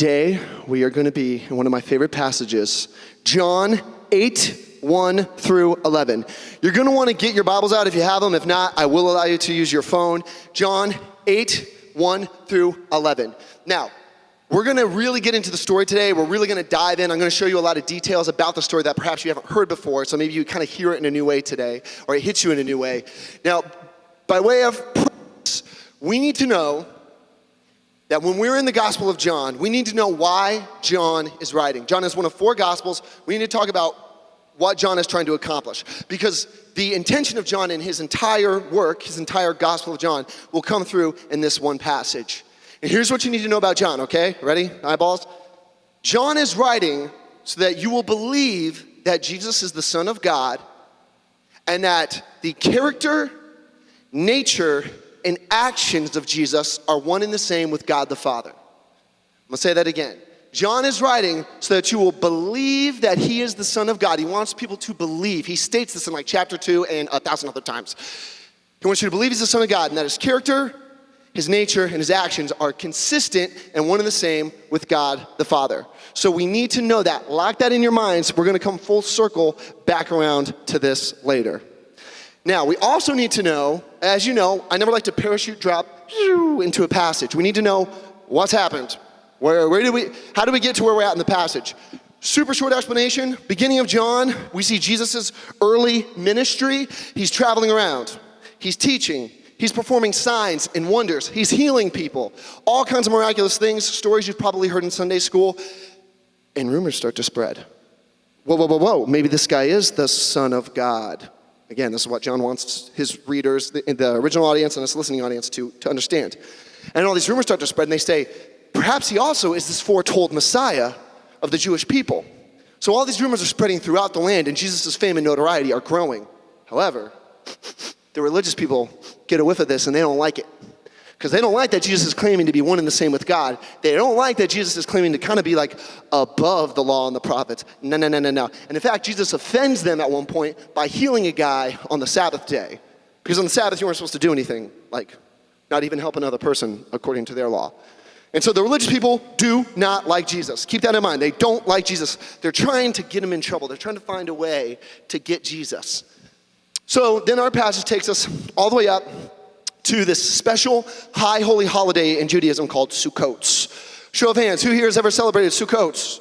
Today, we are going to be in one of my favorite passages, John 8, 1 through 11. You're going to want to get your Bibles out if you have them. If not, I will allow you to use your phone. John 8, 1 through 11. Now, we're going to really get into the story today. We're really going to dive in. I'm going to show you a lot of details about the story that perhaps you haven't heard before, so maybe you kind of hear it in a new way today, or it hits you in a new way. Now, by way of preface, we need to know that when we're in the Gospel of John, we need to know why John is writing. John is one of 4 Gospels. We need to talk about what John is trying to accomplish, because the intention of John in his entire work, his entire Gospel of John, will come through in this one passage. And here's what you need to know about John, okay? Ready? Eyeballs? John is writing so that you will believe that Jesus is the Son of God and that the character, nature, and actions of Jesus are one and the same with God the Father. I'm going to say that again. John is writing so that you will believe that he is the Son of God. He wants people to believe. He states this in like chapter 2 and 1,000 other times. He wants you to believe he's the Son of God and that his character, his nature, and his actions are consistent and one and the same with God the Father. So we need to know that. Lock that in your minds. We're going to come full circle back around to this later. Now, we also need to know, as you know, I never like to parachute drop into a passage. We need to know what's happened. How do we get to where we're at in the passage? Super short explanation. Beginning of John, we see Jesus' early ministry. He's traveling around. He's teaching. He's performing signs and wonders. He's healing people. All kinds of miraculous things, stories you've probably heard in Sunday school. And rumors start to spread. Whoa. Maybe this guy is the Son of God. Again, this is what John wants his readers, the original audience and his listening audience to understand. And all these rumors start to spread, and they say, perhaps he also is this foretold Messiah of the Jewish people. So all these rumors are spreading throughout the land, and Jesus' fame and notoriety are growing. However, the religious people get a whiff of this, and they don't like it. Because they don't like that Jesus is claiming to be one and the same with God. They don't like that Jesus is claiming to kind of be like above the law and the prophets. No. And in fact, Jesus offends them at one point by healing a guy on the Sabbath day. Because on the Sabbath, you weren't supposed to do anything, like not even help another person according to their law. And so the religious people do not like Jesus. Keep that in mind. They don't like Jesus. They're trying to get him in trouble. They're trying to find a way to get Jesus. So then our passage takes us all the way up to this special high holy holiday in Judaism called Sukkot. Show of hands, who here has ever celebrated Sukkot?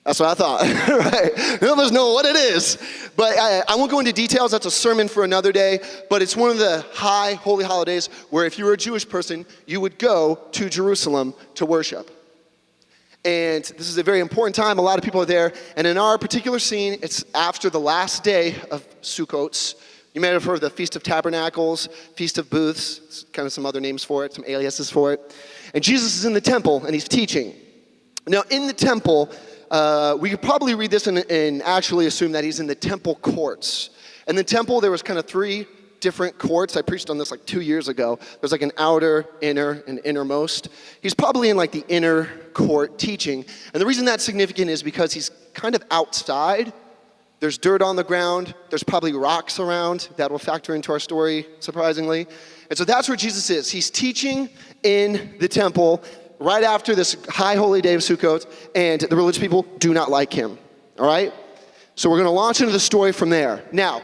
That's what I thought, right? None of us know what it is. But I won't go into details, that's a sermon for another day, but it's one of the high holy holidays where if you were a Jewish person, you would go to Jerusalem to worship. And this is a very important time, a lot of people are there, and in our particular scene, it's after the last day of Sukkot. You may have heard of the Feast of Tabernacles, Feast of Booths, kind of some other names for it, some aliases for it. And Jesus is in the temple, and he's teaching. Now, in the temple, we could probably read this and actually assume that he's in the temple courts. In the temple, there was kind of 3 different courts. I preached on this like 2 years ago. There's like an outer, inner, and innermost. He's probably in like the inner court teaching. And the reason that's significant is because he's kind of outside. There's dirt on the ground. There's probably rocks around. That will factor into our story, surprisingly. And so that's where Jesus is. He's teaching in the temple right after this high holy day of Sukkot, and the religious people do not like him, all right? So we're going to launch into the story from there. Now,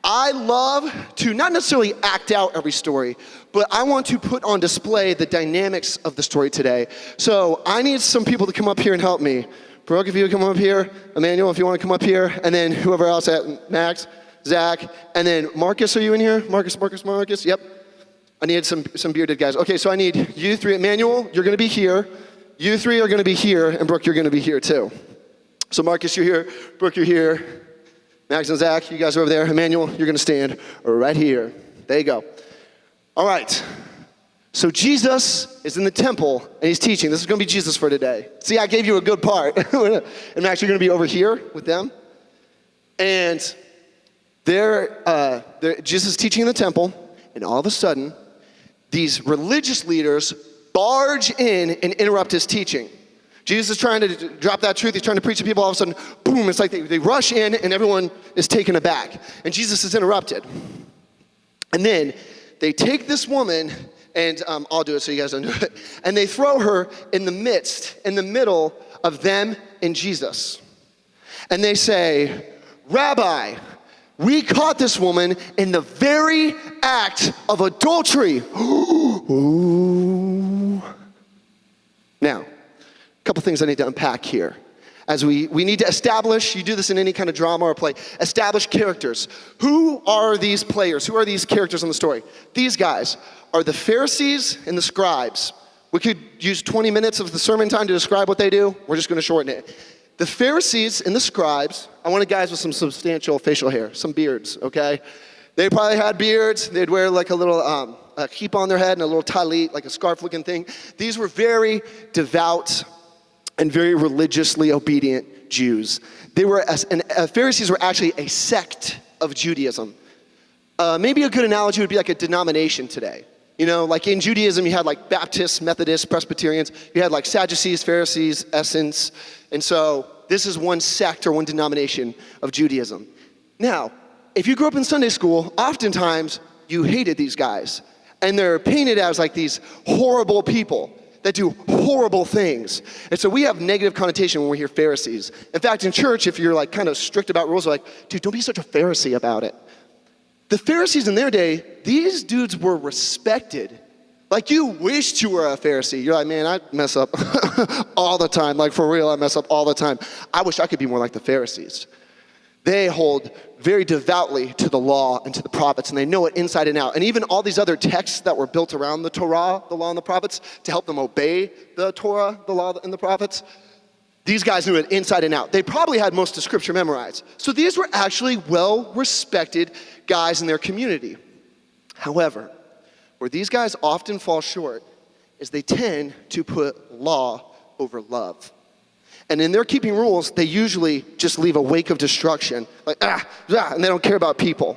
I love to not necessarily act out every story, but I want to put on display the dynamics of the story today. So I need some people to come up here and help me. Brooke, if you would come up here. Emmanuel, if you want to come up here. And then whoever else, Max, Zach. And then Marcus, are you in here? Marcus. Yep. I need some bearded guys. Okay, so I need you 3. Emmanuel, you're going to be here. You 3 are going to be here. And Brooke, you're going to be here too. So Marcus, you're here. Brooke, you're here. Max and Zach, you guys are over there. Emmanuel, you're going to stand right here. There you go. All right. So Jesus is in the temple, and he's teaching. This is going to be Jesus for today. See, I gave you a good part. And Max, you're going to be over here with them. And Jesus is teaching in the temple, and all of a sudden, these religious leaders barge in and interrupt his teaching. Jesus is trying to drop that truth. He's trying to preach to people. All of a sudden, boom, it's like they rush in, and everyone is taken aback. And Jesus is interrupted. And then they take this woman and I'll do it so you guys don't do it. And they throw her in the middle of them and Jesus. And they say, Rabbi, we caught this woman in the very act of adultery. Ooh. Now, a couple things I need to unpack here. As we need to establish, you do this in any kind of drama or play, establish characters. Who are these players? Who are these characters in the story? These guys are the Pharisees and the scribes. We could use 20 minutes of the sermon time to describe what they do. We're just going to shorten it. The Pharisees and the scribes, I wanted guys with some substantial facial hair, some beards, okay? They probably had beards. They'd wear like a little a keep on their head and a little talit, like a scarf-looking thing. These were very devout and very religiously obedient Jews. Pharisees were actually a sect of Judaism. Maybe a good analogy would be like a denomination today. You know, like in Judaism, you had like Baptists, Methodists, Presbyterians. You had like Sadducees, Pharisees, Essenes. And so this is one sect or one denomination of Judaism. Now, if you grew up in Sunday school, oftentimes you hated these guys. And they're painted as like these horrible people that do horrible things. And so we have negative connotation when we hear Pharisees. In fact, in church, if you're like kind of strict about rules, we're like, dude, don't be such a Pharisee about it. The Pharisees in their day, these dudes were respected. Like you wished you were a Pharisee. You're like, man, I mess up all the time. Like for real, I mess up all the time. I wish I could be more like the Pharisees. They hold very devoutly to the law and to the prophets, and they know it inside and out. And even all these other texts that were built around the Torah, the law and the prophets, to help them obey the Torah, the law and the prophets, these guys knew it inside and out. They probably had most of Scripture memorized. So these were actually well-respected guys in their community. However, where these guys often fall short is they tend to put law over love. And in their keeping rules, they usually just leave a wake of destruction. Like, and they don't care about people.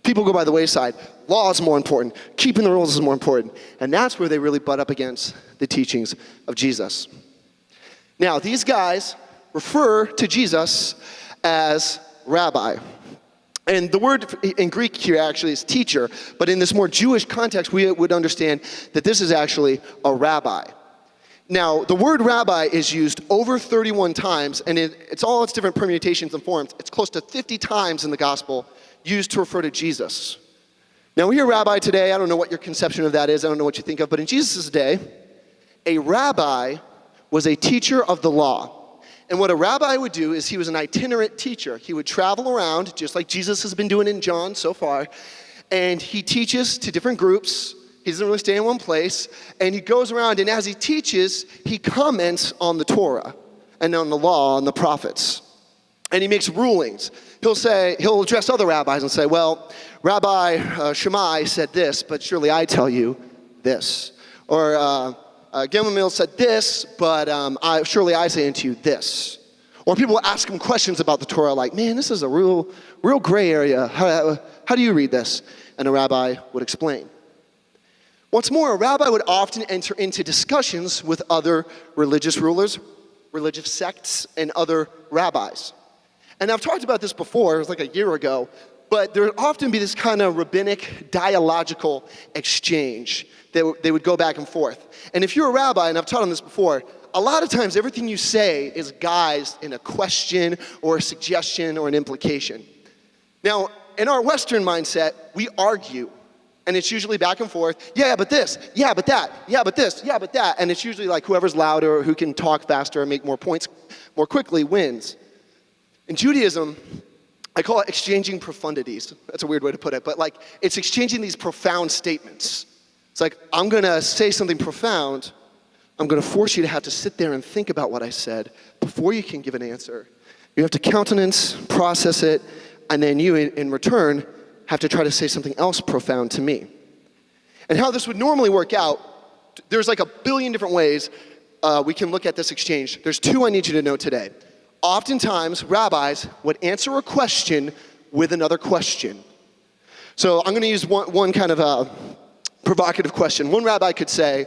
People go by the wayside. Law is more important. Keeping the rules is more important. And that's where they really butt up against the teachings of Jesus. Now, these guys refer to Jesus as rabbi. And the word in Greek here actually is teacher, but in this more Jewish context, we would understand that this is actually a rabbi. Now, the word rabbi is used over 31 times, and it's all its different permutations and forms. It's close to 50 times in the gospel used to refer to Jesus. Now, we hear rabbi today. I don't know what your conception of that is. I don't know what you think of, but in Jesus' day, a rabbi was a teacher of the law. And what a rabbi would do is he was an itinerant teacher. He would travel around, just like Jesus has been doing in John so far, and he teaches to different groups. He doesn't really stay in one place, and he goes around, and as he teaches, he comments on the Torah and on the law and the prophets. And he makes rulings. He'll address other rabbis and say, well, Rabbi Shammai said this, but surely I tell you this. Or Gamaliel said this, but surely I say unto you this. Or people will ask him questions about the Torah like, man, this is a real gray area. How do you read this? And a rabbi would explain. What's more, a rabbi would often enter into discussions with other religious rulers, religious sects, and other rabbis. And I've talked about this before, it was like a year ago, but there would often be this kind of rabbinic dialogical exchange that they would go back and forth. And if you're a rabbi, and I've taught on this before, a lot of times everything you say is guised in a question or a suggestion or an implication. Now, in our Western mindset, we argue. And it's usually back and forth, yeah, but this, yeah, but that, yeah, but this, yeah, but that. And it's usually like whoever's louder or who can talk faster and make more points more quickly wins. In Judaism, I call it exchanging profundities. That's a weird way to put it, but like it's exchanging these profound statements. It's like, I'm gonna say something profound. I'm gonna force you to have to sit there and think about what I said before you can give an answer. You have to countenance, process it, and then you, in return, have to try to say something else profound to me. And how this would normally work out, there's like a billion different ways we can look at this exchange. There's two I need you to know today. Oftentimes, rabbis would answer a question with another question. So I'm gonna use one kind of provocative question. One rabbi could say,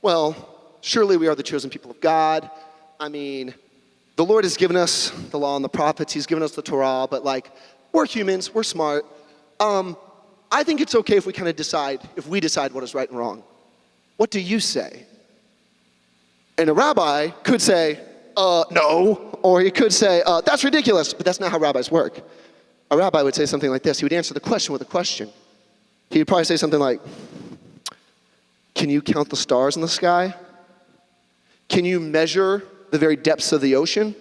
well, surely we are the chosen people of God. I mean, the Lord has given us the law and the prophets. He's given us the Torah, but like, we're humans, we're smart. I think it's okay if we kind of decide what is right and wrong. What do you say? And a rabbi could say, no, or he could say, that's ridiculous, but that's not how rabbis work. A rabbi would say something like this. He would answer the question with a question. He would probably say something like, can you count the stars in the sky? Can you measure the very depths of the ocean?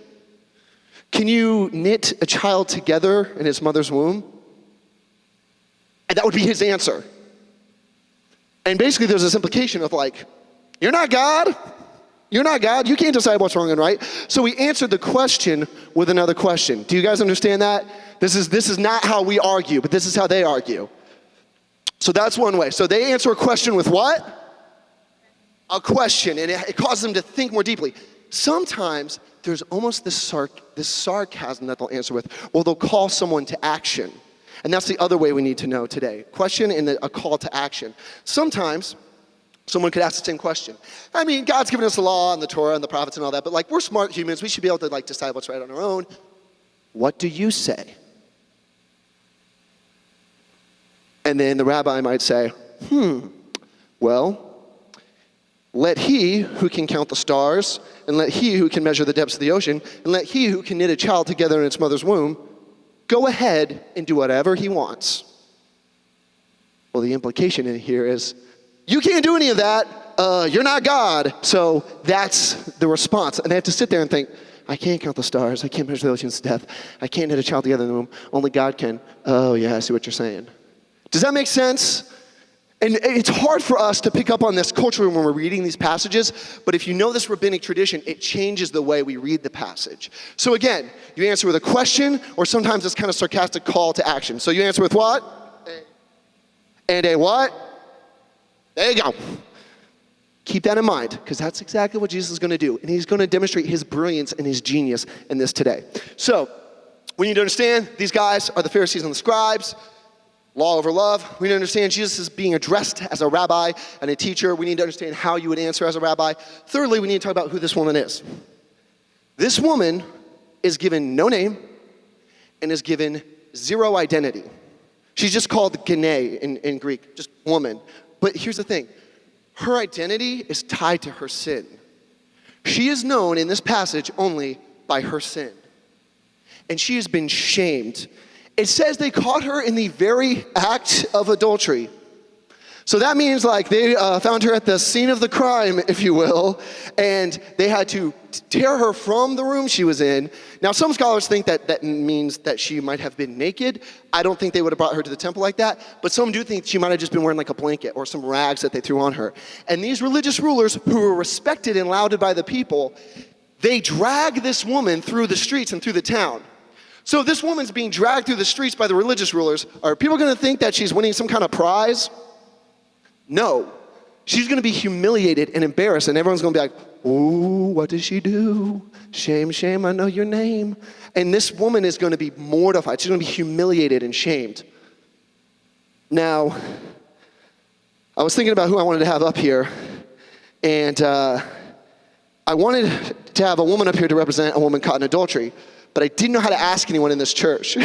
Can you knit a child together in his mother's womb? And that would be his answer. And basically there's this implication of like, you're not God. You're not God. You can't decide what's wrong and right. So he answered the question with another question. Do you guys understand that? This is not how we argue, but this is how they argue. So that's one way. So they answer a question with what? A question, and it causes them to think more deeply. Sometimes there's almost this sarcasm that they'll answer with, or they'll call someone to action. And that's the other way we need to know today. Question and a call to action. Sometimes someone could ask the same question. I mean, God's given us the law and the Torah and the prophets and all that, but like we're smart humans, we should be able to like decide what's right on our own. What do you say? And then the rabbi might say, well, let he who can count the stars, and let he who can measure the depths of the ocean, and let he who can knit a child together in its mother's womb, go ahead and do whatever he wants. Well, the implication in here is, you can't do any of that. You're not God. So that's the response. And they have to sit there and think, I can't count the stars. I can't measure the ocean's depth. I can't knit a child together in the womb. Only God can. Oh, yeah, I see what you're saying. Does that make sense? And it's hard for us to pick up on this culturally when we're reading these passages, but if you know this rabbinic tradition, it changes the way we read the passage. So again, you answer with a question, or sometimes it's kind of sarcastic call to action. So you answer with what? And a what? There you go. Keep that in mind, because that's exactly what Jesus is going to do, and he's going to demonstrate his brilliance and his genius in this today. So we need to understand these guys are the Pharisees and the scribes. Law over love. We need to understand Jesus is being addressed as a rabbi and a teacher. We need to understand how you would answer as a rabbi. Thirdly, we need to talk about who this woman is. This woman is given no name and is given zero identity. She's just called Gene in Greek, just woman. But here's the thing. Her identity is tied to her sin. She is known in this passage only by her sin. And she has been shamed. It says they caught her in the very act of adultery. So that means like they found her at the scene of the crime, if you will, and they had to tear her from the room she was in. Now some scholars think that means that she might have been naked. I don't think they would have brought her to the temple like that, but some do think she might have just been wearing like a blanket or some rags that they threw on her. And these religious rulers who were respected and lauded by the people, they drag this woman through the streets and through the town. So if this woman's being dragged through the streets by the religious rulers, are people going to think that she's winning some kind of prize? No. She's going to be humiliated and embarrassed, and everyone's going to be like, ooh, what did she do? Shame, shame, I know your name. And this woman is going to be mortified. She's going to be humiliated and shamed. Now, I was thinking about who I wanted to have up here, and I wanted to have a woman up here to represent a woman caught in adultery. But I didn't know how to ask anyone in this church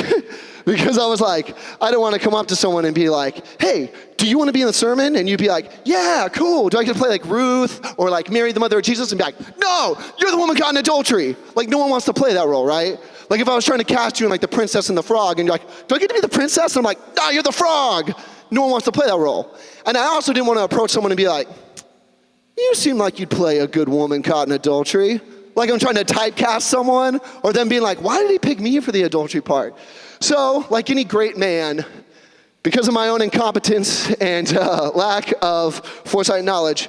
because I was like, I don't want to come up to someone and be like, hey, do you want to be in the sermon? And you'd be like, yeah, cool. Do I get to play like Ruth or like Mary, the mother of Jesus? And be like, no, you're the woman caught in adultery. Like no one wants to play that role, right? Like if I was trying to cast you in like the princess and the frog and you're like, do I get to be the princess? And I'm like, no, you're the frog. No one wants to play that role. And I also didn't want to approach someone and be like, you seem like you'd play a good woman caught in adultery. Like I'm trying to typecast someone, or them being like, why did he pick me for the adultery part? So, like any great man, because of my own incompetence and lack of foresight and knowledge,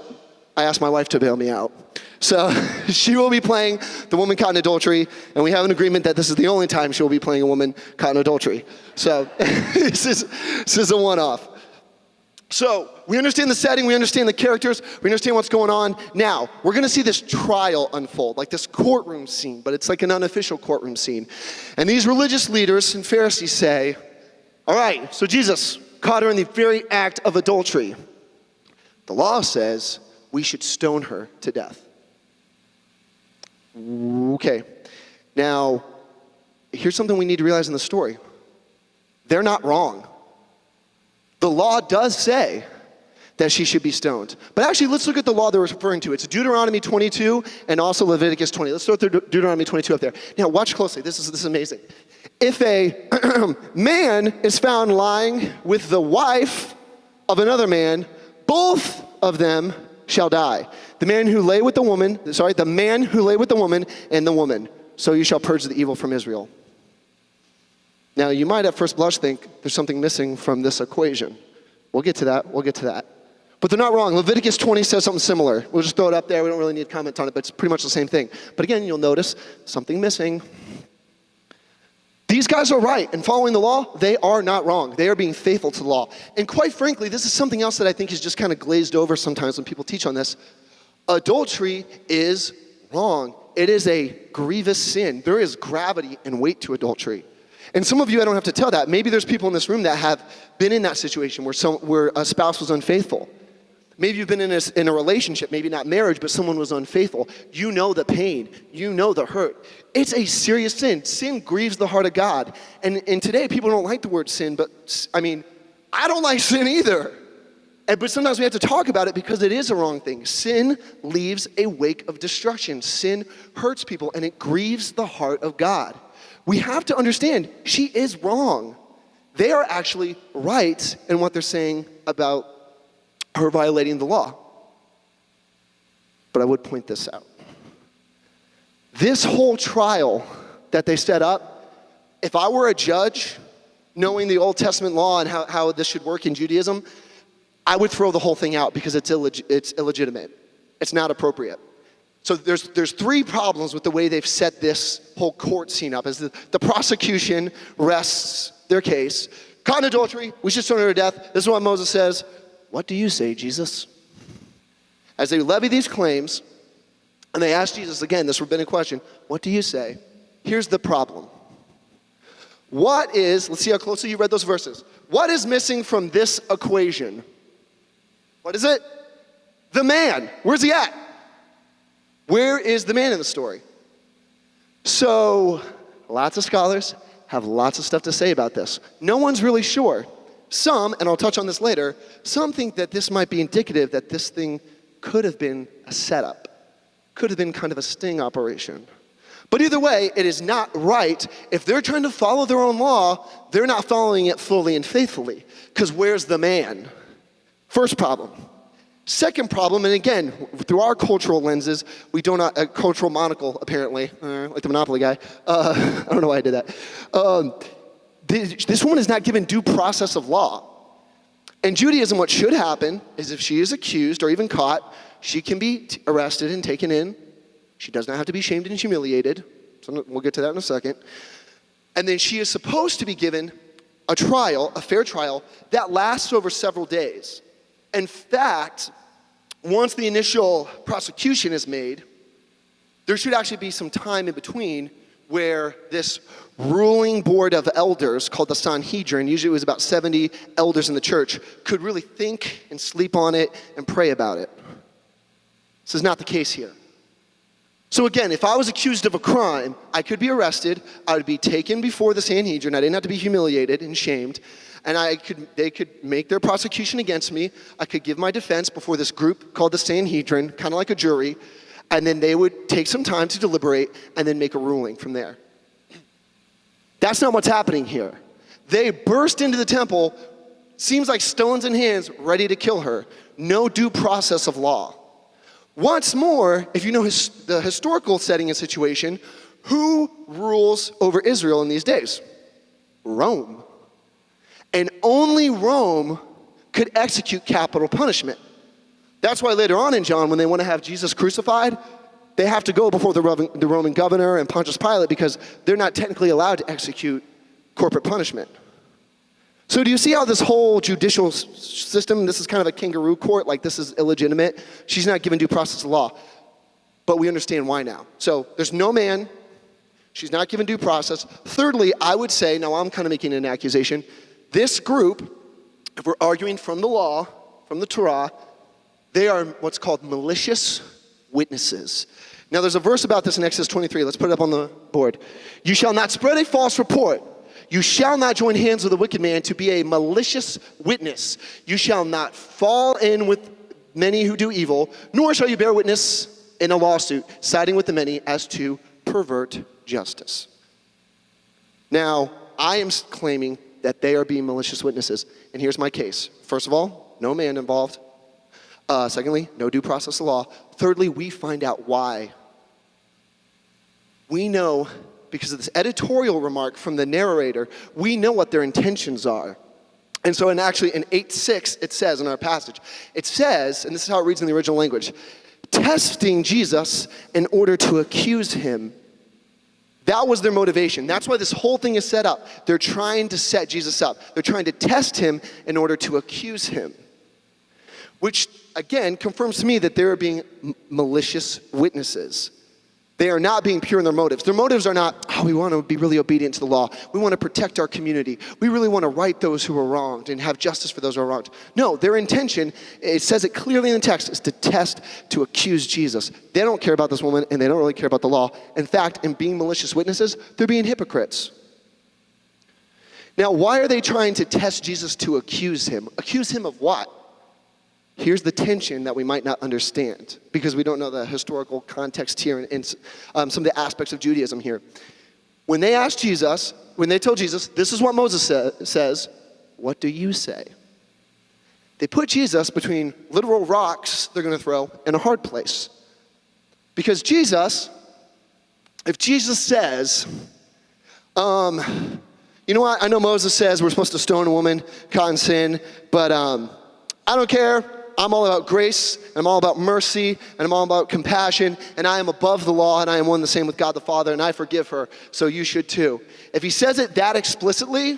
I asked my wife to bail me out. So she will be playing the woman caught in adultery, and we have an agreement that this is the only time she will be playing a woman caught in adultery. So this is a one-off. So we understand the setting, we understand the characters, we understand what's going on. Now, we're going to see this trial unfold, like this courtroom scene, but it's like an unofficial courtroom scene. And these religious leaders and Pharisees say, all right, so Jesus caught her in the very act of adultery. The law says we should stone her to death. Okay. Now, here's something we need to realize in the story. They're not wrong. The law does say that she should be stoned. But actually, let's look at the law they're referring to. It's Deuteronomy 22 and also Leviticus 20. Let's throw Deuteronomy 22 up there. Now, watch closely. This is amazing. If a man is found lying with the wife of another man, both of them shall die. The man who lay with the woman and the woman. So you shall purge the evil from Israel. Now, you might at first blush think there's something missing from this equation. We'll get to that. But they're not wrong. Leviticus 20 says something similar. We'll just throw it up there. We don't really need to comment on it, but it's pretty much the same thing. But again, you'll notice something missing. These guys are right. In following the law, they are not wrong. They are being faithful to the law. And quite frankly, this is something else that I think is just kind of glazed over sometimes when people teach on this. Adultery is wrong. It is a grievous sin. There is gravity and weight to adultery. And some of you, I don't have to tell that. Maybe there's people in this room that have been in that situation where a spouse was unfaithful. Maybe you've been in a relationship, maybe not marriage, but someone was unfaithful. You know the pain. You know the hurt. It's a serious sin. Sin grieves the heart of God. And today, people don't like the word sin, but I mean, I don't like sin either. But sometimes we have to talk about it because it is a wrong thing. Sin leaves a wake of destruction. Sin hurts people, and it grieves the heart of God. We have to understand, she is wrong. They are actually right in what they're saying about her violating the law. But I would point this out. This whole trial that they set up, if I were a judge, knowing the Old Testament law and how this should work in Judaism, I would throw the whole thing out because it's illegitimate. It's not appropriate. So there's three problems with the way they've set this whole court scene up. As the prosecution rests their case. Caught in adultery, we should stone her to death. This is what Moses says. What do you say, Jesus? As they levy these claims, and they ask Jesus, again, this rabbinic question, what do you say? Here's the problem. Let's see how closely you read those verses. What is missing from this equation? What is it? The man. Where's he at? Where is the man in the story? So, lots of scholars have lots of stuff to say about this. No one's really sure. Some, and I'll touch on this later, some think that this might be indicative that this thing could have been a setup, could have been kind of a sting operation. But either way, it is not right. If they're trying to follow their own law, they're not following it fully and faithfully. Because where's the man? First problem. Second problem, and again, through our cultural lenses, we do not, a cultural monocle, apparently, like the Monopoly guy. I don't know why I did that. This woman is not given due process of law. In Judaism, what should happen is if she is accused or even caught, she can be arrested and taken in. She does not have to be shamed and humiliated. So we'll get to that in a second. And then she is supposed to be given a trial, a fair trial, that lasts over several days. In fact, once the initial prosecution is made, there should actually be some time in between where this ruling board of elders called the Sanhedrin, usually it was about 70 elders in the church, could really think and sleep on it and pray about it. This is not the case here. So again, if I was accused of a crime, I could be arrested, I would be taken before the Sanhedrin, I didn't have to be humiliated and shamed, and they could make their prosecution against me, I could give my defense before this group called the Sanhedrin, kind of like a jury, and then they would take some time to deliberate and then make a ruling from there. That's not what's happening here. They burst into the temple, seems like stones in hands, ready to kill her. No due process of law. Once more, if you know the historical setting and situation, who rules over Israel in these days? Rome. And only Rome could execute capital punishment. That's why later on in John, when they want to have Jesus crucified, they have to go before the Roman governor and Pontius Pilate because they're not technically allowed to execute corporate punishment. So do you see how this whole judicial system, this is kind of a kangaroo court, like this is illegitimate? She's not given due process of law. But we understand why now. So there's no man. She's not given due process. Thirdly, I would say, now I'm kind of making an accusation, this group, if we're arguing from the law, from the Torah, they are what's called malicious witnesses. Now there's a verse about this in Exodus 23. Let's put it up on the board. You shall not spread a false report. You shall not join hands with a wicked man to be a malicious witness. You shall not fall in with many who do evil, nor shall you bear witness in a lawsuit, siding with the many as to pervert justice. Now, I am claiming that they are being malicious witnesses, and here's my case. First of all, no man involved. Secondly, no due process of law. Thirdly, we find out why. We know, because of this editorial remark from the narrator, we know what their intentions are. And so in 8:6, it says in our passage, it says, and this is how it reads in the original language, testing Jesus in order to accuse him. That was their motivation. That's why this whole thing is set up. They're trying to set Jesus up. They're trying to test him in order to accuse him. Which, again, confirms to me that they're being malicious witnesses. They are not being pure in their motives. Their motives are not, we want to be really obedient to the law. We want to protect our community. We really want to right those who are wronged and have justice for those who are wronged. No, their intention, it says it clearly in the text, is to test, to accuse Jesus. They don't care about this woman, and they don't really care about the law. In fact, in being malicious witnesses, they're being hypocrites. Now, why are they trying to test Jesus to accuse him? Accuse him of what? Here's the tension that we might not understand because we don't know the historical context here and some of the aspects of Judaism here. When they told Jesus, this is what Moses says, what do you say? They put Jesus between literal rocks they're going to throw in a hard place. Because if Jesus says, you know what, I know Moses says we're supposed to stone a woman caught in sin, but I don't care. I'm all about grace, and I'm all about mercy, and I'm all about compassion, and I am above the law, and I am one and the same with God the Father, and I forgive her, so you should too. If he says it that explicitly,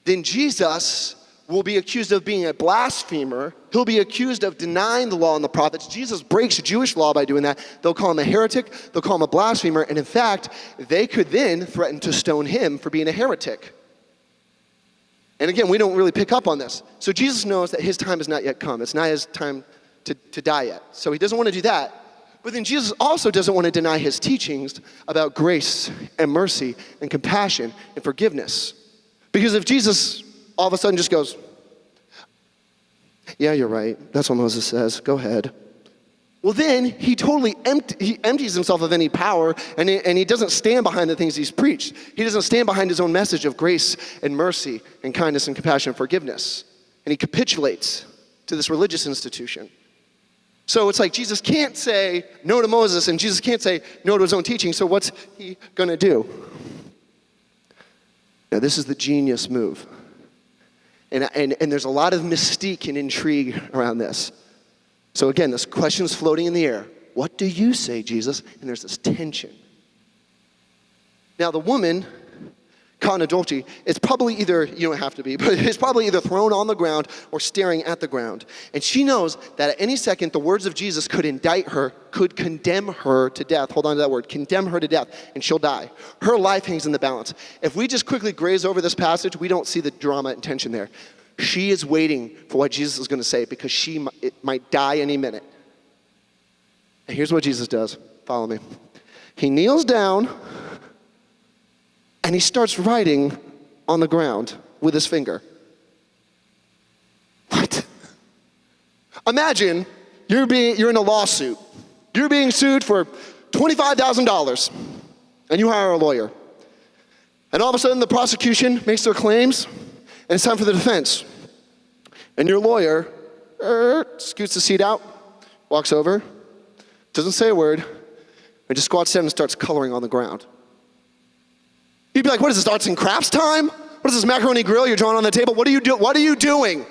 then Jesus will be accused of being a blasphemer. He'll be accused of denying the law and the prophets. Jesus breaks Jewish law by doing that. They'll call him a heretic, they'll call him a blasphemer, and in fact, they could then threaten to stone him for being a heretic. And again, we don't really pick up on this. So Jesus knows that his time has not yet come. It's not his time to die yet. So he doesn't want to do that. But then Jesus also doesn't want to deny his teachings about grace and mercy and compassion and forgiveness. Because if Jesus all of a sudden just goes, yeah, you're right. That's what Moses says. Go ahead. Well, then he totally empties himself of any power, and he doesn't stand behind the things he's preached. He doesn't stand behind his own message of grace and mercy and kindness and compassion and forgiveness. And he capitulates to this religious institution. So it's like Jesus can't say no to Moses, and Jesus can't say no to his own teaching, so what's he going to do? Now, this is the genius move. And there's a lot of mystique and intrigue around this. So again, this question's floating in the air. What do you say, Jesus? And there's this tension. Now the woman, caught in adultery, it's probably either, you don't have to be, but it's probably either thrown on the ground or staring at the ground. And she knows that at any second, the words of Jesus could indict her, could condemn her to death. Hold on to that word, condemn her to death, and she'll die. Her life hangs in the balance. If we just quickly graze over this passage, we don't see the drama and tension there. She is waiting for what Jesus is going to say because it might die any minute. And here's what Jesus does. Follow me. He kneels down and he starts writing on the ground with his finger. What? Imagine you're in a lawsuit. You're being sued for $25,000 and you hire a lawyer. And all of a sudden the prosecution makes their claims. And it's time for the defense. And your lawyer scoots the seat out, walks over, doesn't say a word, and just squats down and starts coloring on the ground. You'd be like, what is this, arts and crafts time? What is this, macaroni grill you're drawing on the table? What are you doing?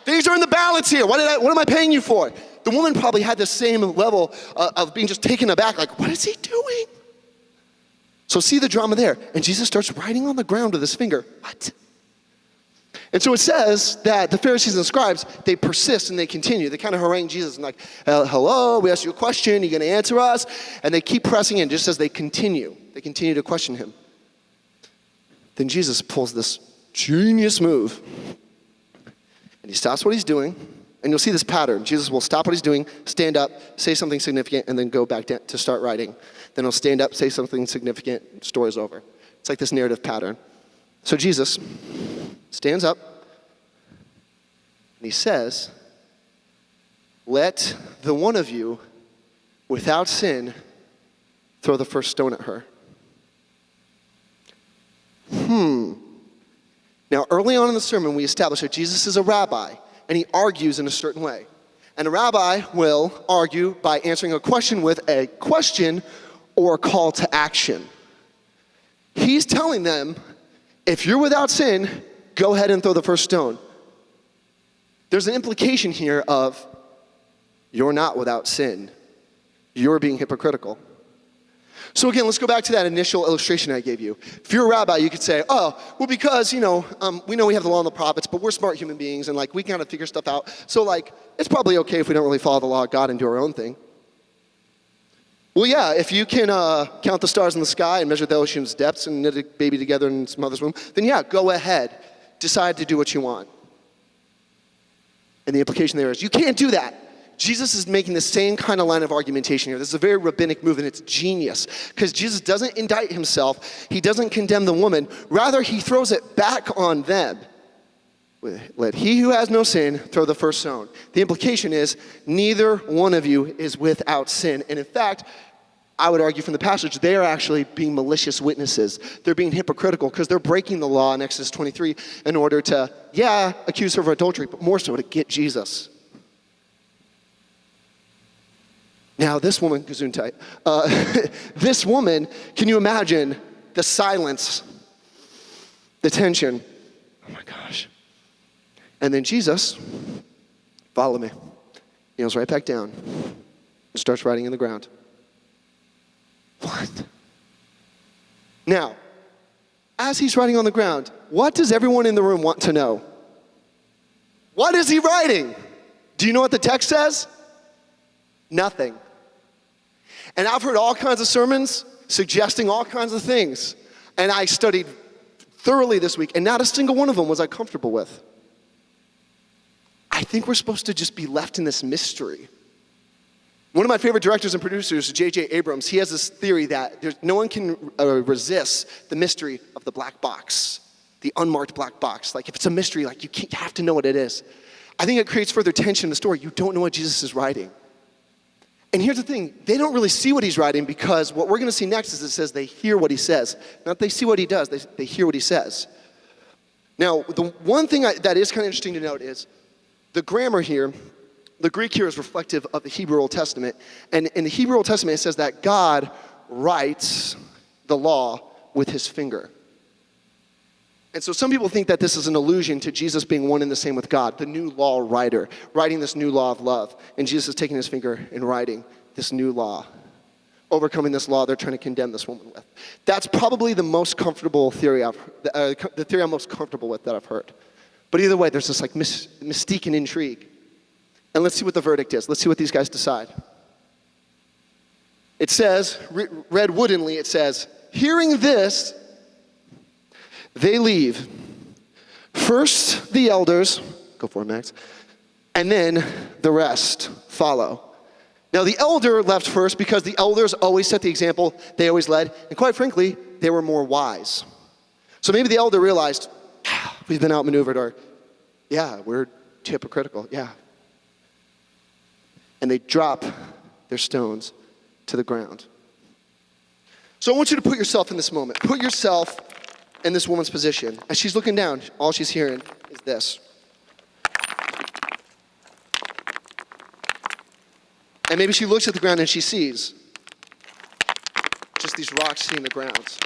Things are in the balance here. What am I paying you for? The woman probably had the same level of being just taken aback, like, what is he doing? So see the drama there. And Jesus starts writing on the ground with his finger. What? And so it says that the Pharisees and scribes, they persist and they continue. They kind of harangue Jesus and like, hello, we asked you a question, you going to answer us? And they keep pressing in just as they continue. They continue to question him. Then Jesus pulls this genius move. And he stops what he's doing. And you'll see this pattern. Jesus will stop what he's doing, stand up, say something significant, and then go back down to start writing. Then he'll stand up, say something significant, story's over. It's like this narrative pattern. So Jesus stands up and he says, let the one of you without sin throw the first stone at her. Now, early on in the sermon, we established that Jesus is a rabbi, and he argues in a certain way. And a rabbi will argue by answering a question with a question or a call to action. He's telling them, if you're without sin, go ahead and throw the first stone. There's an implication here of, you're not without sin. You're being hypocritical. So again, let's go back to that initial illustration I gave you. If you're a rabbi, you could say, oh, well, because, we know we have the law and the prophets, but we're smart human beings, and we kind of figure stuff out. So it's probably okay if we don't really follow the law of God and do our own thing. Well, yeah, if you can count the stars in the sky and measure the ocean's depths and knit a baby together in its mother's womb, then yeah, go ahead. Decide to do what you want. And the implication there is, you can't do that. Jesus is making the same kind of line of argumentation here. This is a very rabbinic move, and it's genius. Because Jesus doesn't indict himself. He doesn't condemn the woman. Rather, he throws it back on them. Let he who has no sin throw the first stone. The implication is, neither one of you is without sin. And in fact, I would argue from the passage, they are actually being malicious witnesses. They're being hypocritical because they're breaking the law in Exodus 23 in order to, accuse her of adultery, but more so to get Jesus. Now, this woman, Gesundheit, this woman, can you imagine the silence, the tension? Oh my gosh. And then Jesus, follow me, kneels right back down and starts writing in the ground. What? Now, as he's writing on the ground, what does everyone in the room want to know? What is he writing? Do you know what the text says? Nothing. And I've heard all kinds of sermons suggesting all kinds of things. And I studied thoroughly this week, and not a single one of them was I comfortable with. I think we're supposed to just be left in this mystery. One of my favorite directors and producers, J.J. Abrams, he has this theory that no one can resist the mystery of the black box, the unmarked black box. If it's a mystery, you have to know what it is. I think it creates further tension in the story. You don't know what Jesus is writing. And here's the thing, they don't really see what he's writing because what we're going to see next is it says they hear what he says. Not they see what he does, they hear what he says. Now, the one thing that is kind of interesting to note is the grammar here, the Greek here is reflective of the Hebrew Old Testament. And in the Hebrew Old Testament, it says that God writes the law with his finger. And so some people think that this is an allusion to Jesus being one and the same with God, the new law writer, writing this new law of love. And Jesus is taking his finger and writing this new law, overcoming this law they're trying to condemn this woman with. That's probably the most comfortable theory the theory I'm most comfortable with that I've heard. But either way, there's this mystique and intrigue. And let's see what the verdict is. Let's see what these guys decide. It says, read woodenly, it says, hearing this, they leave. First the elders, go for it, Max, and then the rest follow. Now the elder left first because the elders always set the example, they always led, and quite frankly, they were more wise. So maybe the elder realized, we've been outmaneuvered, or we're hypocritical, and they drop their stones to the ground. So I want you to put yourself in this moment. Put yourself in this woman's position. As she's looking down, all she's hearing is this. And maybe she looks at the ground and she sees just these rocks hitting the ground.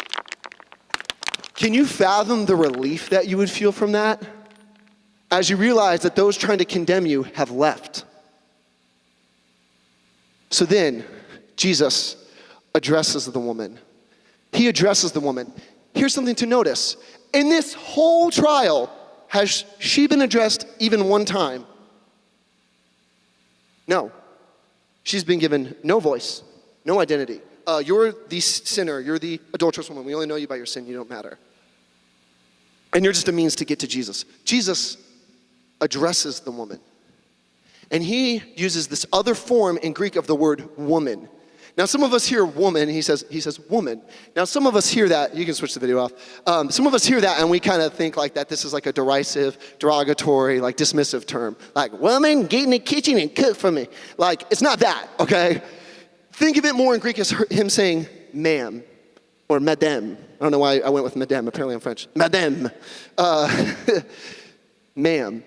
Can you fathom the relief that you would feel from that? As you realize that those trying to condemn you have left. So then, Jesus addresses the woman. He addresses the woman. Here's something to notice. In this whole trial, has she been addressed even one time? No. She's been given no voice, no identity. You're the sinner. You're the adulterous woman. We only know you by your sin. You don't matter. And you're just a means to get to Jesus. Jesus addresses the woman. And he uses this other form in Greek of the word woman. Now, some of us hear woman, he says woman. Now, some of us hear that, you can switch the video off. Some of us hear that and we kind of think like that this is like a derisive, derogatory, like dismissive term. Like, woman, get in the kitchen and cook for me. Like, it's not that, okay? Think of it more in Greek as him saying ma'am or madame. I don't know why I went with madame, apparently I'm French. Madame, ma'am.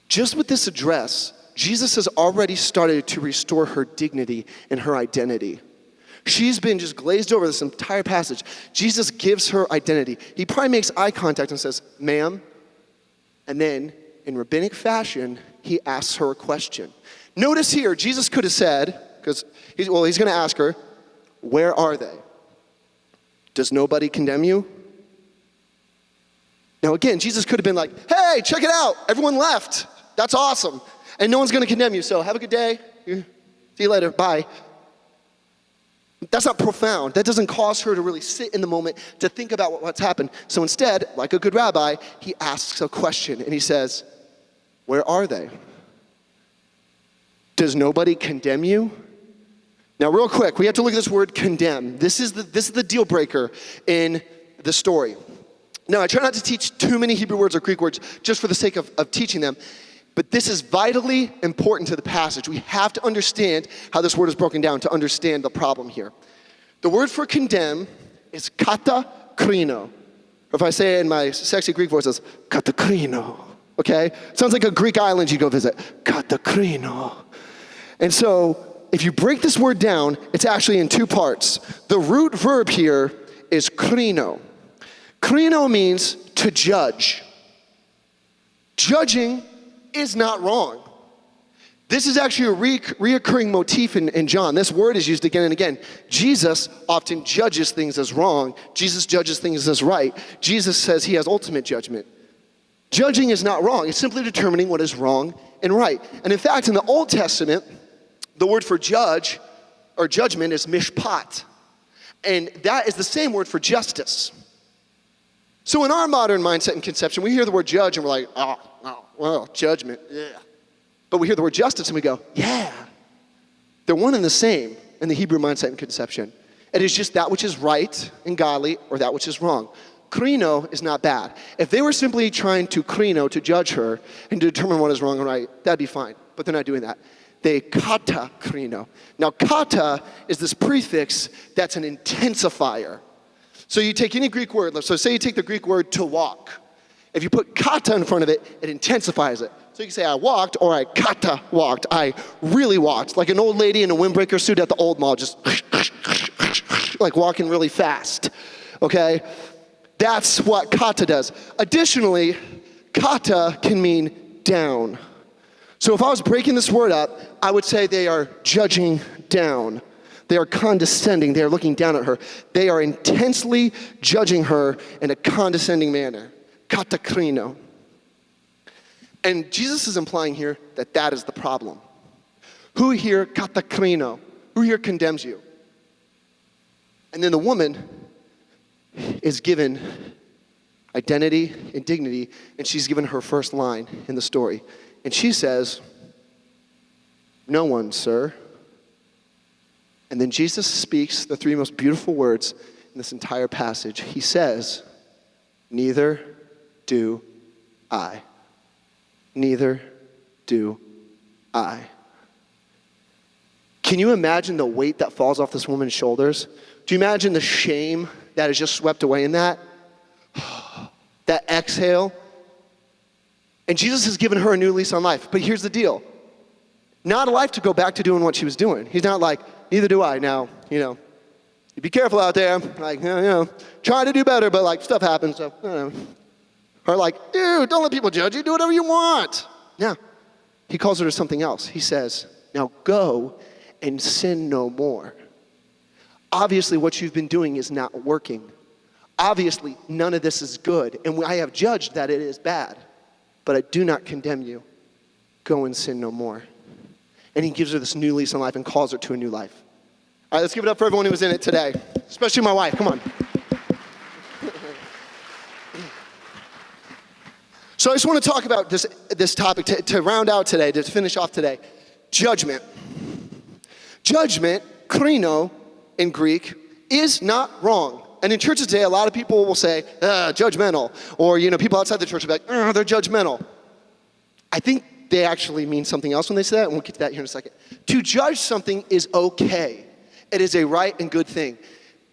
Just with this address, Jesus has already started to restore her dignity and her identity. She's been just glazed over this entire passage. Jesus gives her identity. He probably makes eye contact and says, ma'am. And then, in rabbinic fashion, he asks her a question. Notice here, Jesus could have said, because he's going to ask her, where are they? Does nobody condemn you? Now again, Jesus could have been like, hey, check it out. Everyone left. That's awesome. And no one's going to condemn you, so have a good day. See you later. Bye. That's not profound. That doesn't cause her to really sit in the moment to think about what's happened. So instead, like a good rabbi, he asks a question, and he says, where are they? Does nobody condemn you? Now, real quick, we have to look at this word condemn. This is the deal breaker in the story. Now, I try not to teach too many Hebrew words or Greek words just for the sake of teaching them, but this is vitally important to the passage. We have to understand how this word is broken down to understand the problem here. The word for condemn is katakrino. Or if I say it in my sexy Greek voice, it's katakrino, okay? Sounds like a Greek island you go visit. Katakrino. And so, if you break this word down, it's actually in two parts. The root verb here is krino. Krino means to judge. Judging is not wrong. This is actually a reoccurring motif in John. This word is used again and again. Jesus often judges things as wrong. Jesus judges things as right. Jesus says he has ultimate judgment. Judging is not wrong. It's simply determining what is wrong and right. And in fact, in the Old Testament, the word for judge or judgment is mishpat. And that is the same word for justice. So in our modern mindset and conception, we hear the word judge and we're like, oh, well, judgment, yeah. But we hear the word justice and we go, yeah. They're one and the same in the Hebrew mindset and conception. It is just that which is right and godly or that which is wrong. Krino is not bad. If they were simply trying to krino, to judge her and to determine what is wrong and right, that'd be fine. But they're not doing that. They kata krino. Now kata is this prefix that's an intensifier. So you take any Greek word, so say you take the Greek word to walk. If you put kata in front of it, it intensifies it. So you can say I walked or I kata walked. I really walked. Like an old lady in a windbreaker suit at the old mall, just like walking really fast. Okay? That's what kata does. Additionally, kata can mean down. So if I was breaking this word up, I would say they are judging down. They are condescending. They are looking down at her. They are intensely judging her in a condescending manner. Katakrino. And Jesus is implying here that that is the problem. Who here katakrino? Who here condemns you? And then the woman is given identity and dignity, and she's given her first line in the story. And she says, no one, sir. And then Jesus speaks the three most beautiful words in this entire passage. He says, neither do I. Neither do I. Can you imagine the weight that falls off this woman's shoulders? Do you imagine the shame that is just swept away in that? That exhale. And Jesus has given her a new lease on life. But here's the deal. Not a life to go back to doing what she was doing. He's not like, neither do I. Now, you be careful out there. Like, try to do better, but like stuff happens. So, Or like, dude, don't let people judge you. Do whatever you want. No. He calls her to something else. He says, now go and sin no more. Obviously, what you've been doing is not working. Obviously, none of this is good. And I have judged that it is bad. But I do not condemn you. Go and sin no more. And he gives her this new lease on life and calls her to a new life. All right, let's give it up for everyone who was in it today. Especially my wife. Come on. So I just want to talk about this topic to round out today, to finish off today. Judgment. Judgment, krino in Greek, is not wrong. And in churches today, a lot of people will say, judgmental. Or, people outside the church will be like, they're judgmental. I think they actually mean something else when they say that, and we'll get to that here in a second. To judge something is okay. It is a right and good thing.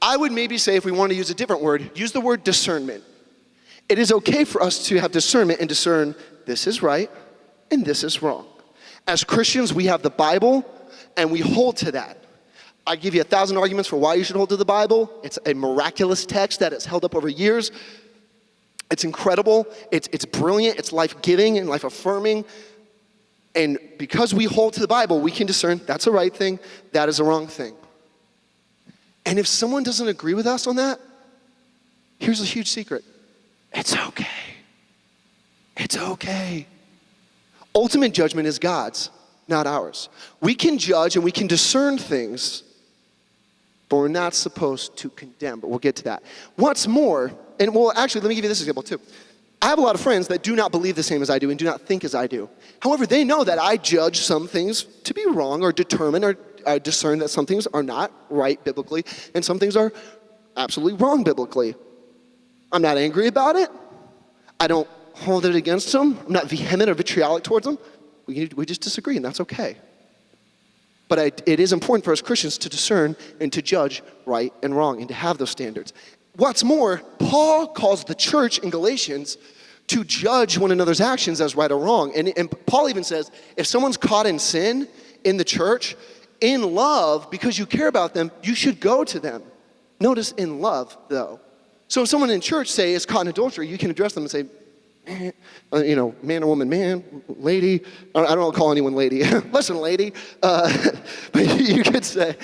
I would maybe say, if we want to use a different word, use the word discernment. It is okay for us to have discernment and discern this is right and this is wrong. As Christians, we have the Bible, and we hold to that. I give you 1,000 arguments for why you should hold to the Bible. It's a miraculous text that has held up over years. It's incredible. It's brilliant. It's life-giving and life-affirming. And because we hold to the Bible, we can discern that's a right thing, that is a wrong thing. And if someone doesn't agree with us on that, here's a huge secret. It's okay. It's okay. Ultimate judgment is God's, not ours. We can judge and we can discern things, but we're not supposed to condemn, but we'll get to that. What's more, and actually, let me give you this example too. I have a lot of friends that do not believe the same as I do and do not think as I do. However, they know that I judge some things to be wrong or determine or discern that some things are not right biblically and some things are absolutely wrong biblically. I'm not angry about it. I don't hold it against them. I'm not vehement or vitriolic towards them. We just disagree, and that's okay. But it is important for us Christians to discern and to judge right and wrong and to have those standards. What's more, Paul calls the church in Galatians to judge one another's actions as right or wrong. And Paul even says, if someone's caught in sin in the church, in love, because you care about them, you should go to them. Notice in love, though. So if someone in church, say, is caught in adultery, you can address them and say, man or woman, man, lady. I don't want to call anyone lady. Listen, lady. But you could say,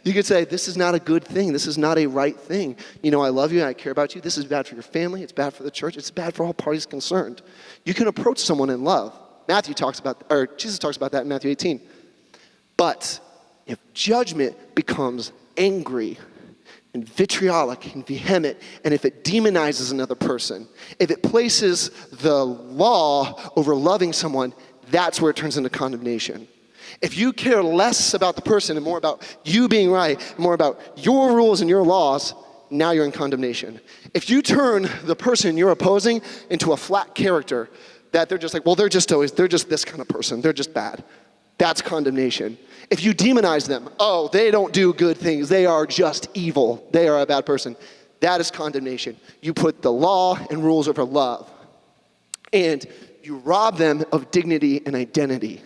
this is not a good thing. This is not a right thing. I love you and I care about you. This is bad for your family. It's bad for the church. It's bad for all parties concerned. You can approach someone in love. Jesus talks about that in Matthew 18. But if judgment becomes angry and vitriolic and vehement, and if it demonizes another person, if it places the law over loving someone, that's where it turns into condemnation. If you care less about the person and more about you being right, more about your rules and your laws, now you're in condemnation. If you turn the person you're opposing into a flat character, that they're just like, they're just this kind of person, they're just bad, that's condemnation. If you demonize them, they don't do good things, they are just evil, they are a bad person, that is condemnation. You put the law and rules over love, and you rob them of dignity and identity.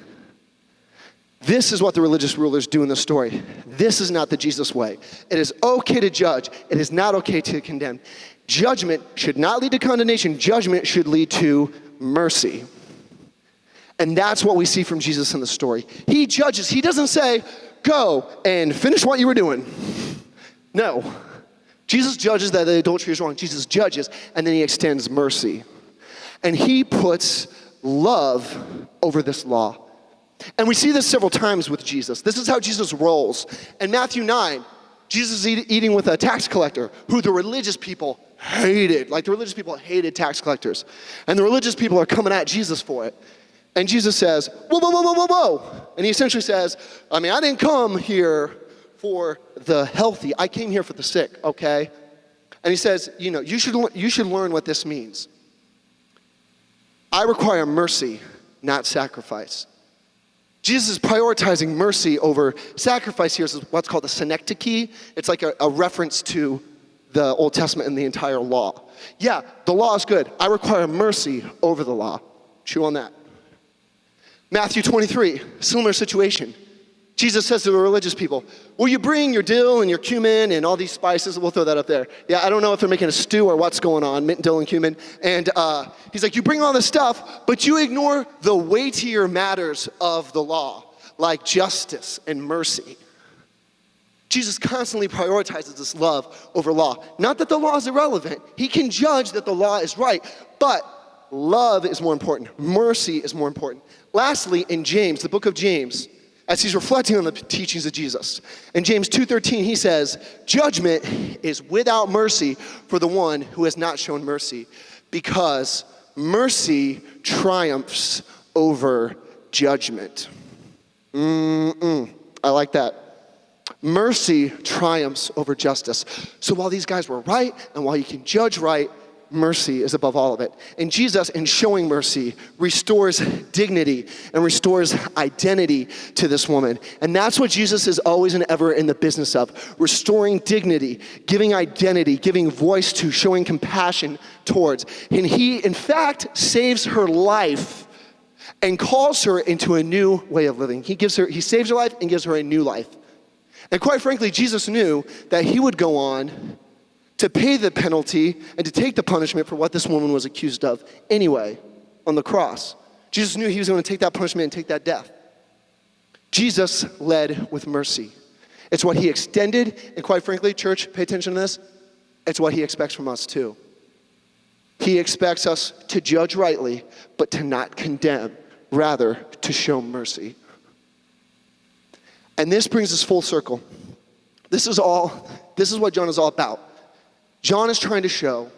This is what the religious rulers do in the story. This is not the Jesus way. It is okay to judge. It is not okay to condemn. Judgment should not lead to condemnation. Judgment should lead to mercy. And that's what we see from Jesus in the story. He judges. He doesn't say, go and finish what you were doing. No. Jesus judges that the adultery is wrong. Jesus judges, and then he extends mercy. And he puts love over this law. And we see this several times with Jesus. This is how Jesus rolls. In Matthew 9, Jesus is eating with a tax collector who the religious people hated. Like the religious people hated tax collectors. And the religious people are coming at Jesus for it. And Jesus says, whoa, whoa, whoa, whoa, whoa, whoa. And he essentially says, I didn't come here for the healthy. I came here for the sick, okay? And he says, you should learn what this means. I require mercy, not sacrifice. Jesus is prioritizing mercy over sacrifice here. This is what's called the synecdoche. It's like a reference to the Old Testament and the entire law. Yeah, the law is good. I require mercy over the law. Chew on that. Matthew 23, similar situation. Jesus says to the religious people, will you bring your dill and your cumin and all these spices? We'll throw that up there. Yeah, I don't know if they're making a stew or what's going on, mint, dill, and cumin. And he's like, you bring all this stuff, but you ignore the weightier matters of the law, like justice and mercy. Jesus constantly prioritizes this love over law. Not that the law is irrelevant. He can judge that the law is right, but love is more important. Mercy is more important. Lastly, in James, the book of James, as he's reflecting on the teachings of Jesus, in James 2:13, he says, judgment is without mercy for the one who has not shown mercy, because mercy triumphs over judgment. I like that. Mercy triumphs over justice. So while these guys were right, and while you can judge right, mercy is above all of it. And Jesus, in showing mercy, restores dignity and restores identity to this woman. And that's what Jesus is always and ever in the business of: restoring dignity, giving identity, giving voice to, showing compassion towards. And he, in fact, saves her life and calls her into a new way of living. He saves her life and gives her a new life. And quite frankly, Jesus knew that he would go on to pay the penalty and to take the punishment for what this woman was accused of anyway on the cross. Jesus knew he was going to take that punishment and take that death. Jesus led with mercy. It's what he extended, and quite frankly, church, pay attention to this, it's what he expects from us too. He expects us to judge rightly, but to not condemn, rather to show mercy. And this brings us full circle. This is what John is all about. John is trying to show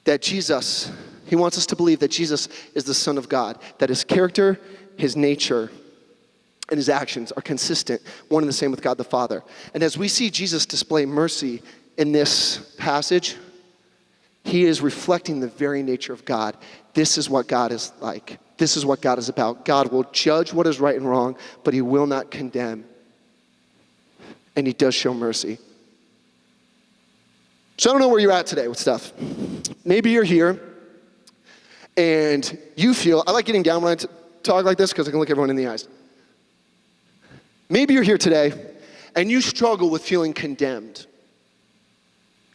that Jesus, he wants us to believe that Jesus is the Son of God, that his character, his nature, and his actions are consistent, one and the same with God the Father. And as we see Jesus display mercy in this passage, he is reflecting the very nature of God. This is what God is like. This is what God is about. God will judge what is right and wrong, but he will not condemn. And he does show mercy. So I don't know where you're at today with stuff. Maybe you're here and you feel, I like getting down when I talk like this because I can look everyone in the eyes. Maybe you're here today and you struggle with feeling condemned.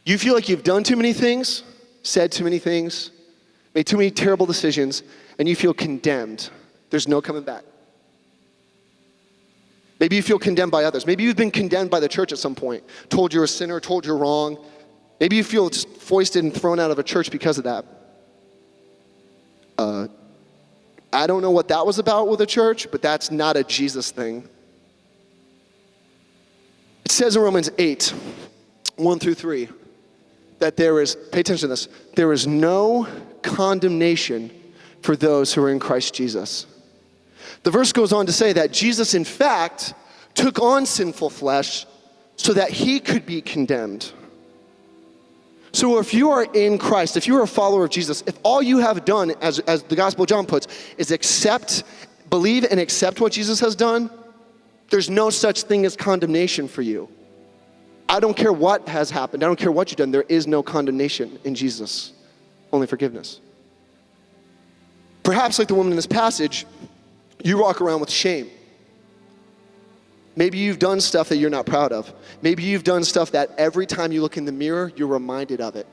You feel like you've done too many things, said too many things, made too many terrible decisions, and you feel condemned. There's no coming back. Maybe you feel condemned by others. Maybe you've been condemned by the church at some point, told you're a sinner, told you're wrong. Maybe you feel just foisted and thrown out of a church because of that. I don't know what that was about with a church, but that's not a Jesus thing. It says in Romans 8, 1-3, that there is, pay attention to this, there is no condemnation for those who are in Christ Jesus. The verse goes on to say that Jesus, in fact, took on sinful flesh so that he could be condemned. So if you are in Christ, if you're a follower of Jesus, if all you have done, as the Gospel of John puts, is believe and accept what Jesus has done, there's no such thing as condemnation for you. I don't care what has happened. I don't care what you've done. There is no condemnation in Jesus, only forgiveness. Perhaps like the woman in this passage, you walk around with shame. Maybe you've done stuff that you're not proud of. Maybe you've done stuff that every time you look in the mirror, you're reminded of it.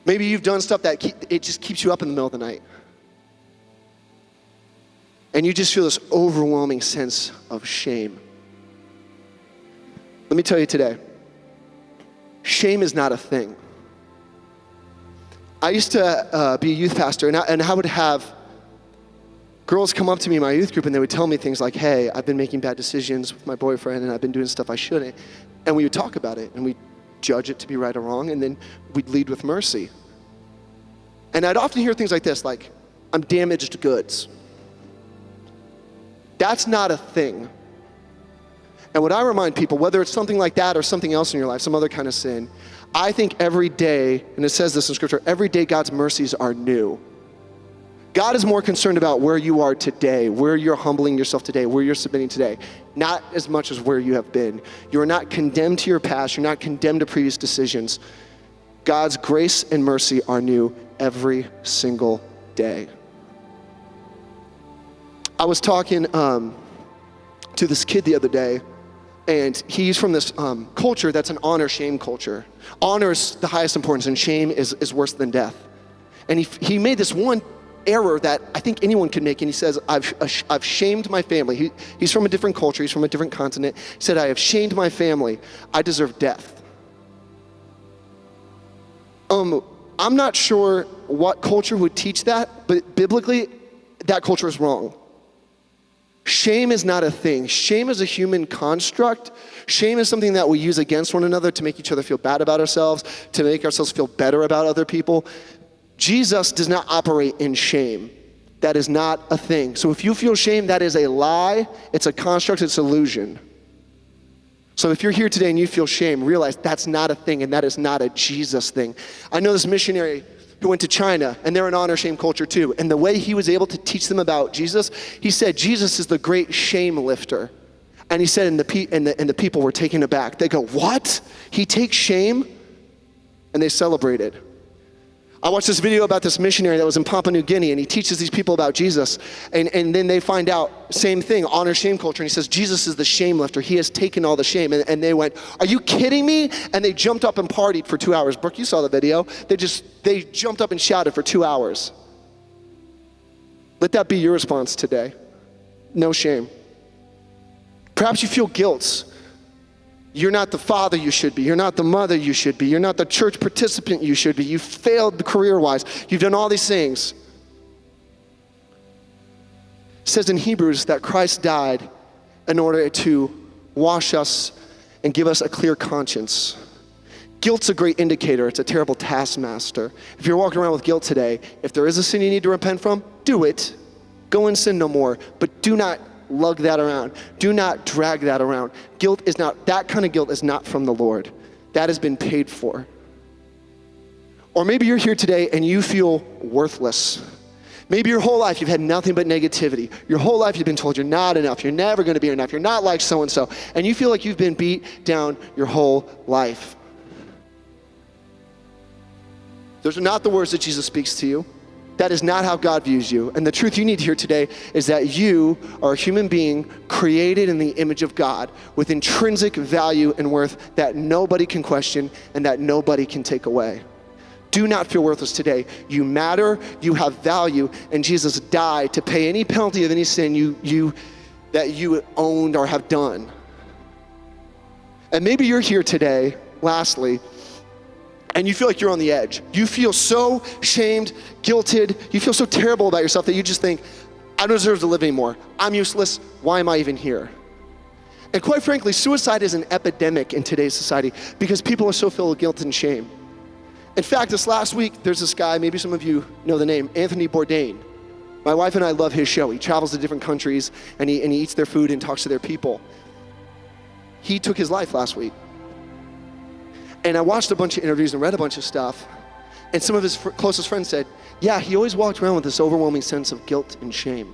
Maybe you've done stuff that it just keeps you up in the middle of the night. And you just feel this overwhelming sense of shame. Let me tell you today, shame is not a thing. I used to be a youth pastor, and I would have girls come up to me in my youth group and they would tell me things like, hey, I've been making bad decisions with my boyfriend and I've been doing stuff I shouldn't. And we would talk about it and we'd judge it to be right or wrong, and then we'd lead with mercy. And I'd often hear things like this, like, I'm damaged goods. That's not a thing. And what I remind people, whether it's something like that or something else in your life, some other kind of sin, I think every day, and it says this in Scripture, every day God's mercies are new. God is more concerned about where you are today, where you're humbling yourself today, where you're submitting today, not as much as where you have been. You are not condemned to your past. You're not condemned to previous decisions. God's grace and mercy are new every single day. I was talking to this kid the other day, and he's from this culture that's an honor-shame culture. Honor is the highest importance, and shame is worse than death. And he made this one error that I think anyone could make, and he says, I've shamed my family. He's from a different culture. He's from a different continent. He said, I have shamed my family. I deserve death. I'm not sure what culture would teach that, but biblically, that culture is wrong. Shame is not a thing. Shame is a human construct. Shame is something that we use against one another to make each other feel bad about ourselves, to make ourselves feel better about other people. Jesus does not operate in shame. That is not a thing. So if you feel shame, that is a lie. It's a construct. It's illusion. So if you're here today and you feel shame, realize that's not a thing and that is not a Jesus thing. I know this missionary who went to China, and they're an honor shame culture too. And the way he was able to teach them about Jesus, he said, Jesus is the great shame lifter. And he said, and the people were taken aback. They go, what? He takes shame? And they celebrated. I watched this video about this missionary that was in Papua New Guinea, and he teaches these people about Jesus, and then they find out, same thing, honor shame culture, and he says, Jesus is the shame lifter. He has taken all the shame. And they went, are you kidding me? And they jumped up and partied for 2 hours. Brooke, you saw the video. They jumped up and shouted for 2 hours. Let that be your response today. No shame. Perhaps you feel guilt. You're not the father you should be. You're not the mother you should be. You're not the church participant you should be. You failed career-wise. You've done all these things. It says in Hebrews that Christ died in order to wash us and give us a clear conscience. Guilt's a great indicator. It's a terrible taskmaster. If you're walking around with guilt today, if there is a sin you need to repent from, do it. Go and sin no more. But do not lug that around. Do not drag that around. That kind of guilt is not from the Lord. That has been paid for. Or maybe you're here today and you feel worthless. Maybe your whole life you've had nothing but negativity. Your whole life you've been told you're not enough. You're never going to be enough. You're not like so-and-so. And you feel like you've been beat down your whole life. Those are not the words that Jesus speaks to you. That is not how God views you. And the truth you need to hear today is that you are a human being created in the image of God with intrinsic value and worth that nobody can question and that nobody can take away. Do not feel worthless today. You matter, you have value, and Jesus died to pay any penalty of any sin that you owned or have done. And maybe you're here today, lastly, and you feel like you're on the edge. You feel so shamed, guilted. You feel so terrible about yourself that you just think, I don't deserve to live anymore. I'm useless. Why am I even here? And quite frankly, suicide is an epidemic in today's society because people are so filled with guilt and shame. In fact, this last week, there's this guy, maybe some of you know the name, Anthony Bourdain. My wife and I love his show. He travels to different countries and he eats their food and talks to their people. He took his life last week. And I watched a bunch of interviews and read a bunch of stuff. And some of his closest friends said, yeah, he always walked around with this overwhelming sense of guilt and shame.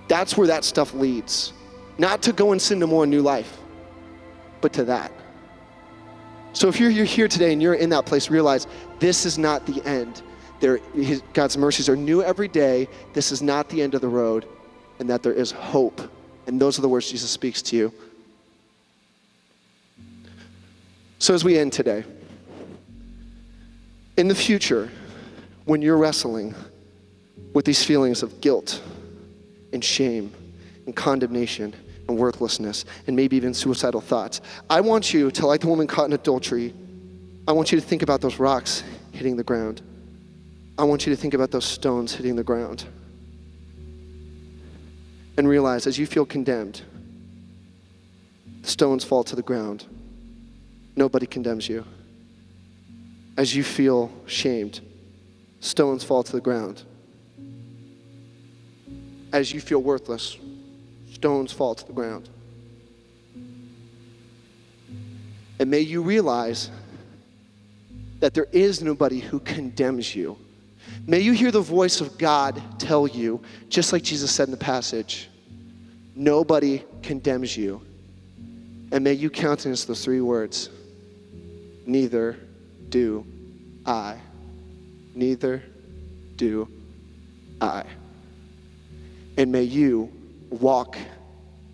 That's where that stuff leads. Not to go and sin to more new life, but to that. So if you're here today and you're in that place, realize this is not the end. God's mercies are new every day. This is not the end of the road, and that there is hope. And those are the words Jesus speaks to you. So as we end today, in the future, when you're wrestling with these feelings of guilt and shame and condemnation and worthlessness and maybe even suicidal thoughts, I want you to, like the woman caught in adultery, I want you to think about those rocks hitting the ground. I want you to think about those stones hitting the ground. And realize as you feel condemned, the stones fall to the ground. Nobody condemns you. As you feel shamed, stones fall to the ground. As you feel worthless, stones fall to the ground. And may you realize that there is nobody who condemns you. May you hear the voice of God tell you, just like Jesus said in the passage, nobody condemns you. And may you countenance those three words, neither do I. Neither do I. And may you walk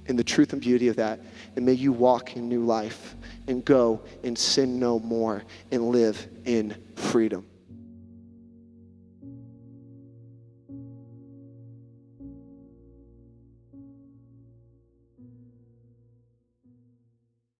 in the truth and beauty of that. And may you walk in new life and go and sin no more and live in freedom.